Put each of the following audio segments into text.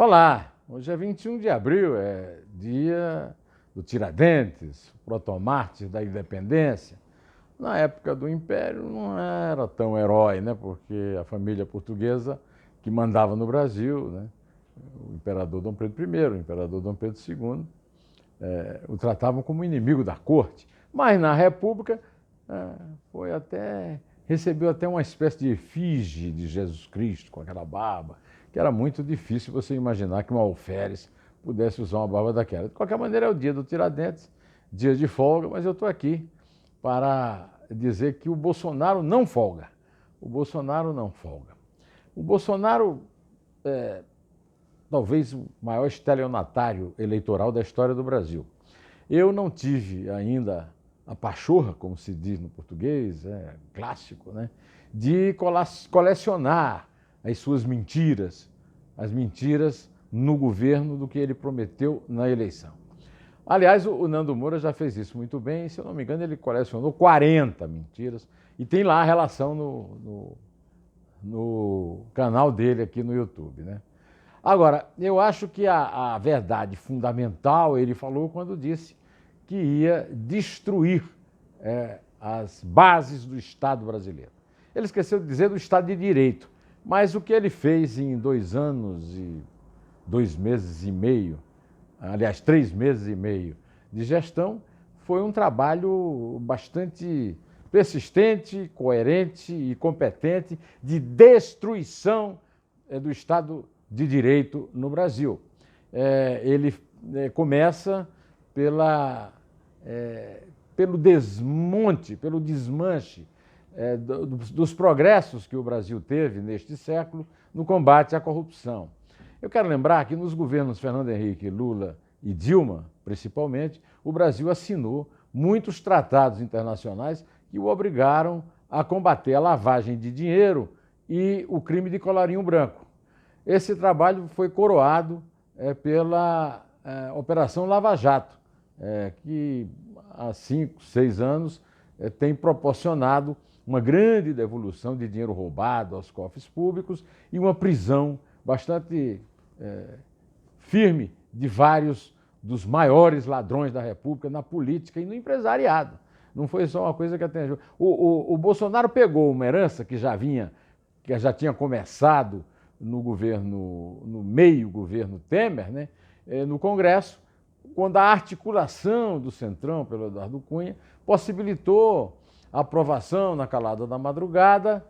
Olá, hoje é 21 de abril, é dia do Tiradentes, protomártir da independência. Na época do Império não era tão herói, né? Porque a família portuguesa que mandava no Brasil, né? O imperador Dom Pedro I, o imperador Dom Pedro II, o tratavam como inimigo da corte. Mas na República recebeu até uma espécie de efígie de Jesus Cristo, com aquela barba, que era muito difícil você imaginar que um alferes pudesse usar uma barba daquela. De qualquer maneira, é o dia do Tiradentes, dia de folga, mas eu estou aqui para dizer que o Bolsonaro não folga. O Bolsonaro não folga. O Bolsonaro é talvez o maior estelionatário eleitoral da história do Brasil. Eu não tive ainda a pachorra, como se diz no português, clássico, né, de colecionar as suas mentiras, as mentiras no governo do que ele prometeu na eleição. Aliás, o Nando Moura já fez isso muito bem, se eu não me engano, ele colecionou 40 mentiras e tem lá a relação no canal dele aqui no YouTube, né? Agora, eu acho que a verdade fundamental ele falou quando disse que ia destruir as bases do Estado brasileiro. Ele esqueceu de dizer do Estado de Direito, mas o que ele fez em 2 anos e 2 meses e meio, aliás, 3 meses e meio de gestão, foi um trabalho bastante persistente, coerente e competente de destruição do Estado de Direito no Brasil. Ele começa pelo desmonte, pelo desmanche dos progressos que o Brasil teve neste século no combate à corrupção. Eu quero lembrar que nos governos Fernando Henrique, Lula e Dilma, principalmente, o Brasil assinou muitos tratados internacionais que o obrigaram a combater a lavagem de dinheiro e o crime de colarinho branco. Esse trabalho foi coroado pela Operação Lava Jato, que há 5, 6 anos tem proporcionado uma grande devolução de dinheiro roubado aos cofres públicos e uma prisão bastante firme de vários dos maiores ladrões da República na política e no empresariado. Não foi só uma coisa que atingiu. O Bolsonaro pegou uma herança que já tinha começado no meio governo Temer, né, no Congresso, quando a articulação do Centrão pelo Eduardo Cunha possibilitou a aprovação na calada da madrugada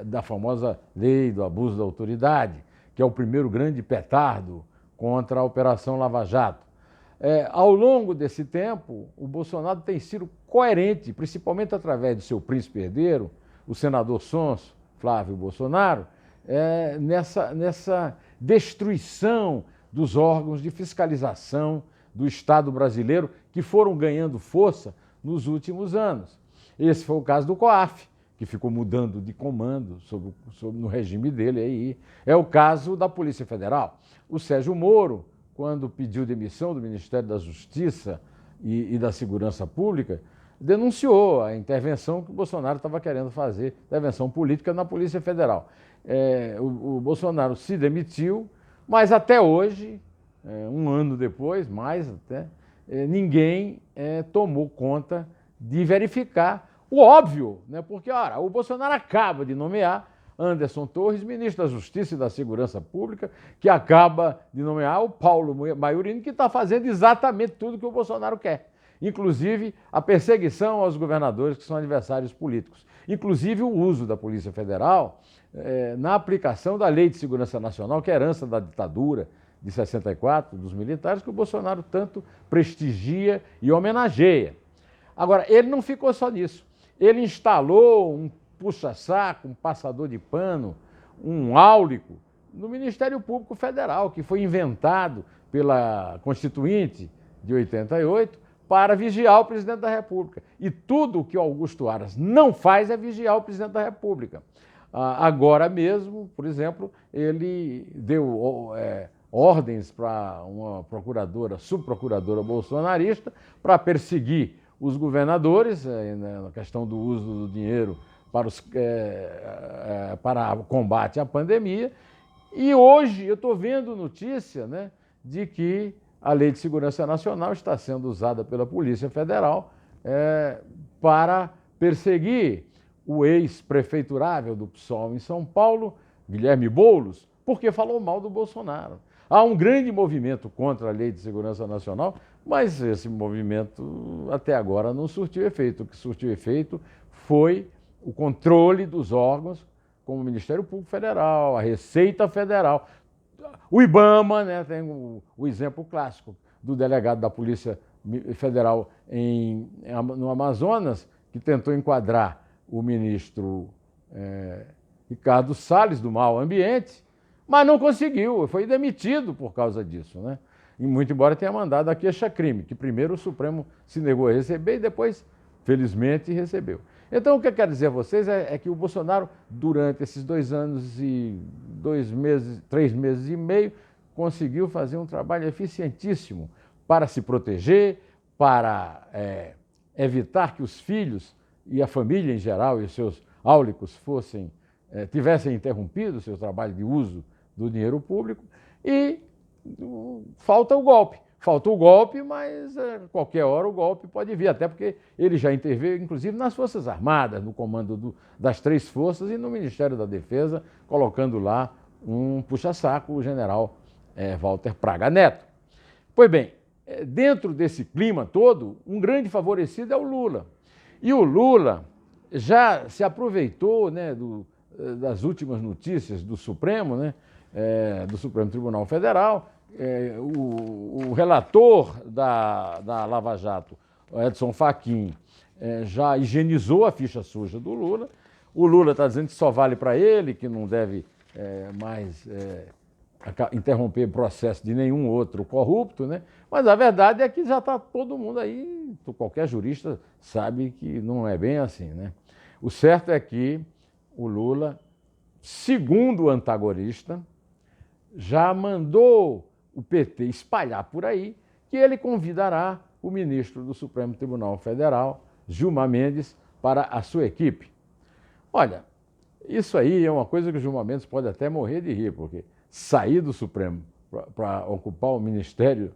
da famosa lei do abuso da autoridade, que é o primeiro grande petardo contra a Operação Lava Jato. Ao longo desse tempo, o Bolsonaro tem sido coerente, principalmente através do seu príncipe herdeiro, o senador sonso, Flávio Bolsonaro, nessa destruição dos órgãos de fiscalização do Estado brasileiro que foram ganhando força nos últimos anos. Esse foi o caso do COAF, que ficou mudando de comando no regime dele. Aí. É o caso da Polícia Federal. O Sérgio Moro, quando pediu demissão do Ministério da Justiça e da Segurança Pública, denunciou a intervenção que o Bolsonaro estava querendo fazer, intervenção política na Polícia Federal. O Bolsonaro se demitiu, mas até hoje, 1 ano depois, mais até, ninguém tomou conta de verificar o óbvio, né? Porque ora, o Bolsonaro acaba de nomear Anderson Torres, ministro da Justiça e da Segurança Pública, que acaba de nomear o Paulo Maiorino, que está fazendo exatamente tudo que o Bolsonaro quer. Inclusive a perseguição aos governadores que são adversários políticos. Inclusive o uso da Polícia Federal na aplicação da Lei de Segurança Nacional, que é herança da ditadura de 64, dos militares, que o Bolsonaro tanto prestigia e homenageia. Agora, ele não ficou só nisso. Ele instalou um puxa-saco, um passador de pano, um áulico no Ministério Público Federal, que foi inventado pela Constituinte de 88 para vigiar o presidente da República. E tudo o que o Augusto Aras não faz é vigiar o presidente da República. Agora mesmo, por exemplo, ele deu ordens para uma subprocuradora bolsonarista para perseguir os governadores na questão do uso do dinheiro para o combate à pandemia E hoje eu estou vendo notícia, né, de que a Lei de Segurança Nacional está sendo usada pela Polícia Federal para perseguir o ex-prefeiturável do PSOL em São Paulo, Guilherme Boulos, porque falou mal do Bolsonaro. Há um grande movimento contra a Lei de Segurança Nacional, mas esse movimento até agora não surtiu efeito. O que surtiu efeito foi o controle dos órgãos, como o Ministério Público Federal, a Receita Federal, o IBAMA, né, tem o exemplo clássico do delegado da Polícia Federal no Amazonas, que tentou enquadrar o ministro Ricardo Salles, do Meio Ambiente, mas não conseguiu, foi demitido por causa disso, né? E muito embora tenha mandado a queixa-crime, que primeiro o Supremo se negou a receber e depois, felizmente, recebeu. Então, o que eu quero dizer a vocês é que o Bolsonaro, durante esses 2 anos e 3 meses e meio, conseguiu fazer um trabalho eficientíssimo para se proteger, para evitar que os filhos e a família em geral e os seus áulicos tivessem interrompido o seu trabalho de uso do dinheiro público, e falta o golpe. Faltou o golpe, mas qualquer hora o golpe pode vir, até porque ele já interveio, inclusive, nas Forças Armadas, no comando das 3 forças e no Ministério da Defesa, colocando lá um puxa-saco, o general Walter Praga Neto. Pois bem, dentro desse clima todo, um grande favorecido é o Lula. E o Lula já se aproveitou, né, das últimas notícias do Supremo, né, do Supremo Tribunal Federal. O relator da Lava Jato, Edson Fachin, já higienizou a ficha suja do Lula. O Lula está dizendo que só vale para ele, que não deve mais interromper o processo de nenhum outro corrupto, né? Mas a verdade é que já está todo mundo aí, qualquer jurista sabe que não é bem assim, né? O certo é que o Lula, segundo o antagonista, já mandou o PT espalhar por aí que ele convidará o ministro do Supremo Tribunal Federal, Gilmar Mendes, para a sua equipe. Olha, isso aí é uma coisa que o Gilmar Mendes pode até morrer de rir, porque sair do Supremo para ocupar o Ministério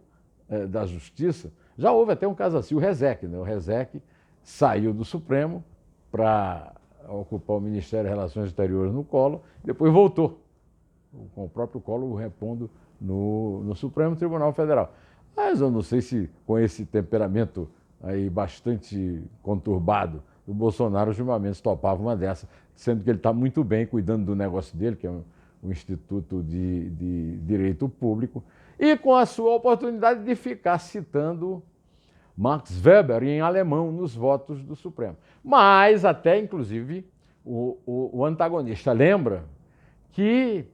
da Justiça, já houve até um caso assim, o Rezec, né? O Rezec saiu do Supremo para ocupar o Ministério das Relações Exteriores no Collor, depois voltou, com o próprio Collor repondo no Supremo Tribunal Federal. Mas eu não sei se com esse temperamento aí bastante conturbado do Bolsonaro, o Gilmar Mendes topava uma dessa, sendo que ele está muito bem cuidando do negócio dele, que é o Instituto de Direito Público, e com a sua oportunidade de ficar citando Max Weber em alemão nos votos do Supremo. Mas até, inclusive, o antagonista lembra que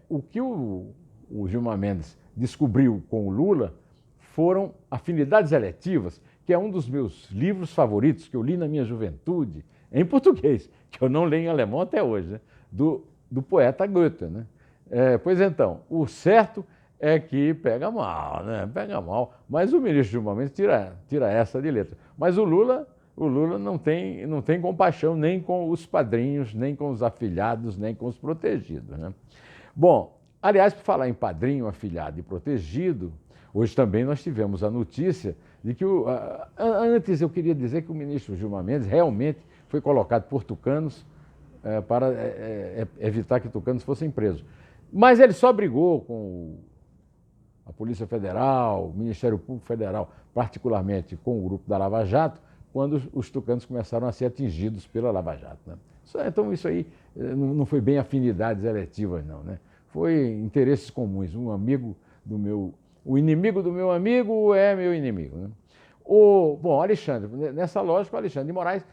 o que o Gilmar Mendes descobriu com o Lula foram afinidades eletivas, que é um dos meus livros favoritos, que eu li na minha juventude, em português, que eu não leio em alemão até hoje, né? do poeta Goethe, né? Pois então, o certo é que pega mal, né? Pega mal, mas o ministro Gilmar Mendes tira essa de letra. Mas o Lula não tem compaixão nem com os padrinhos, nem com os afilhados, nem com os protegidos, né? Bom, aliás, por falar em padrinho, afilhado e protegido, hoje também nós tivemos a notícia de que antes eu queria dizer que o ministro Gilmar Mendes realmente foi colocado por tucanos para evitar que tucanos fossem presos. Mas ele só brigou com a Polícia Federal, o Ministério Público Federal, particularmente com o grupo da Lava Jato, quando os tucanos começaram a ser atingidos pela Lava Jato, né? Então isso aí não foi bem afinidades eletivas, não, né? Foi interesses comuns. O inimigo do meu amigo é meu inimigo, né? Bom, Alexandre, nessa lógica, o Alexandre de Moraes,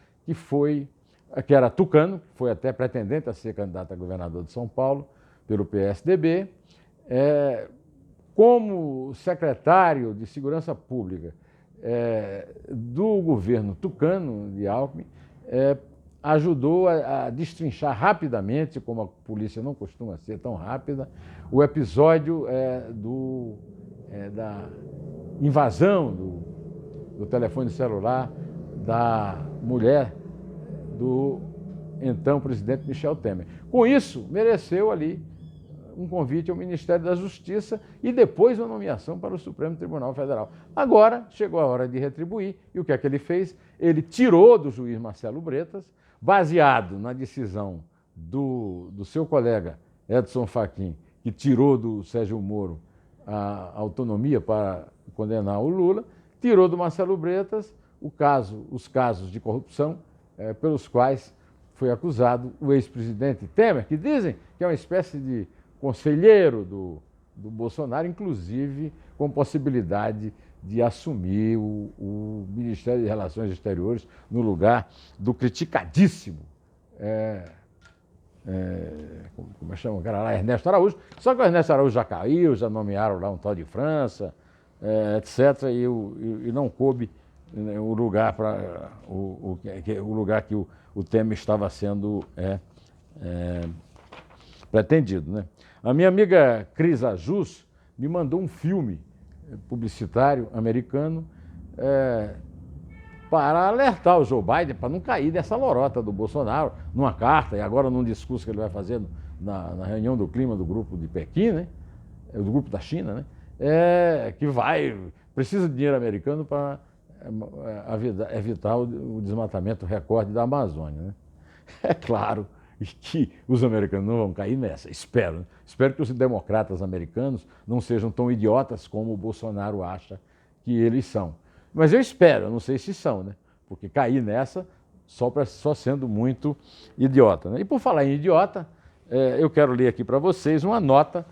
que era tucano, foi até pretendente a ser candidato a governador de São Paulo pelo PSDB, como secretário de Segurança Pública do governo tucano de Alckmin, ajudou a destrinchar rapidamente, como a polícia não costuma ser tão rápida, o episódio da invasão do telefone celular da mulher do então presidente Michel Temer. Com isso, mereceu ali um convite ao Ministério da Justiça e depois uma nomeação para o Supremo Tribunal Federal. Agora chegou a hora de retribuir, e o que é que ele fez? Ele tirou do juiz Marcelo Bretas, baseado na decisão do seu colega Edson Fachin, que tirou do Sérgio Moro a autonomia para condenar o Lula, tirou do Marcelo Bretas os casos de corrupção pelos quais foi acusado o ex-presidente Temer, que dizem que é uma espécie de conselheiro do Bolsonaro, inclusive com possibilidade de assumir o Ministério de Relações Exteriores no lugar do criticadíssimo, como chama o cara lá, Ernesto Araújo. Só que o Ernesto Araújo já caiu, já nomearam lá um tal de França, etc., e não coube o lugar para o lugar que o Temer estava sendo pretendido, né? A minha amiga Cris Ajus me mandou um filme publicitário americano para alertar o Joe Biden para não cair dessa lorota do Bolsonaro, numa carta e agora num discurso que ele vai fazer na reunião do clima do grupo de Pequim, né? Do grupo da China, né? Que precisa de dinheiro americano para evitar o desmatamento recorde da Amazônia, né? É claro que os americanos não vão cair nessa, espero. Espero que os democratas americanos não sejam tão idiotas como o Bolsonaro acha que eles são. Mas eu espero, eu não sei se são, né? Porque cair nessa só sendo muito idiota, né? E por falar em idiota, eu quero ler aqui para vocês uma nota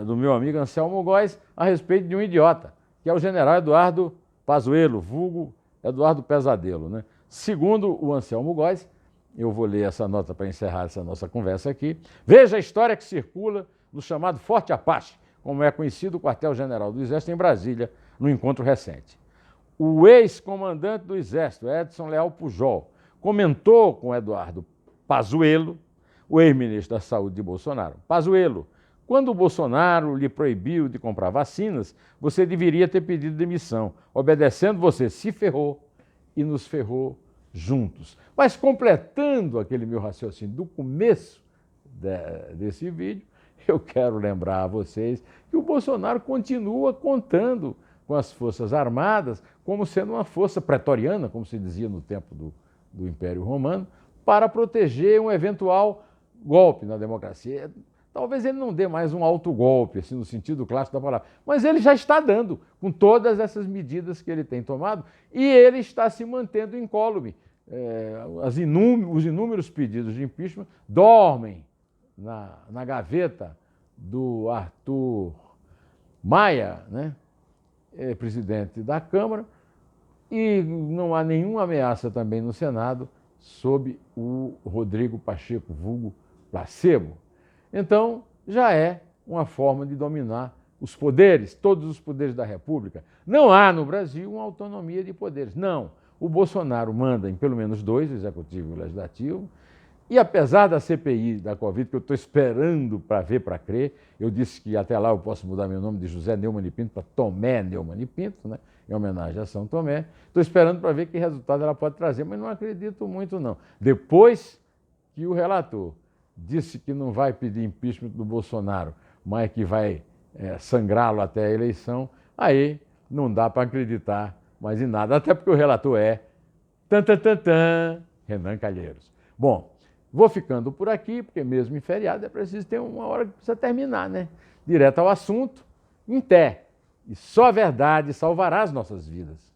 do meu amigo Anselmo Góes a respeito de um idiota, que é o general Eduardo Pazuello, vulgo Eduardo Pesadelo, né? Segundo o Anselmo Góes, eu vou ler essa nota para encerrar essa nossa conversa aqui. Veja a história que circula no chamado Forte Apache, como é conhecido o quartel-general do Exército em Brasília, no encontro recente. O ex-comandante do Exército, Edson Leal Pujol, comentou com Eduardo Pazuello, o ex-ministro da Saúde de Bolsonaro. Pazuello, quando o Bolsonaro lhe proibiu de comprar vacinas, você deveria ter pedido demissão. Obedecendo, você se ferrou e nos ferrou juntos. Mas completando aquele meu raciocínio do começo desse vídeo, eu quero lembrar a vocês que o Bolsonaro continua contando com as Forças Armadas como sendo uma força pretoriana, como se dizia no tempo do Império Romano, para proteger um eventual golpe na democracia. Talvez ele não dê mais um autogolpe, assim, no sentido clássico da palavra, mas ele já está dando, com todas essas medidas que ele tem tomado, e ele está se mantendo incólume. Os inúmeros pedidos de impeachment dormem na gaveta do Arthur Maia, né, presidente da Câmara, e não há nenhuma ameaça também no Senado sob o Rodrigo Pacheco, vulgo Placebo. Então, já é uma forma de dominar os poderes, todos os poderes da República. Não há no Brasil uma autonomia de poderes, não. O Bolsonaro manda em pelo menos dois, o Executivo e o Legislativo, e apesar da CPI da Covid, que eu estou esperando para ver, para crer, eu disse que até lá eu posso mudar meu nome de José Neumann e Pinto para Tomé Neumann e Pinto, né, em homenagem a São Tomé. Estou esperando para ver que resultado ela pode trazer, mas não acredito muito, não. Depois que o relator disse que não vai pedir impeachment do Bolsonaro, mas que vai sangrá-lo até a eleição, aí não dá para acreditar mais em nada, até porque o relator é Renan Calheiros. Bom, vou ficando por aqui, porque mesmo em feriado é preciso ter uma hora que precisa terminar, né? Direto ao assunto, em pé. E só a verdade salvará as nossas vidas.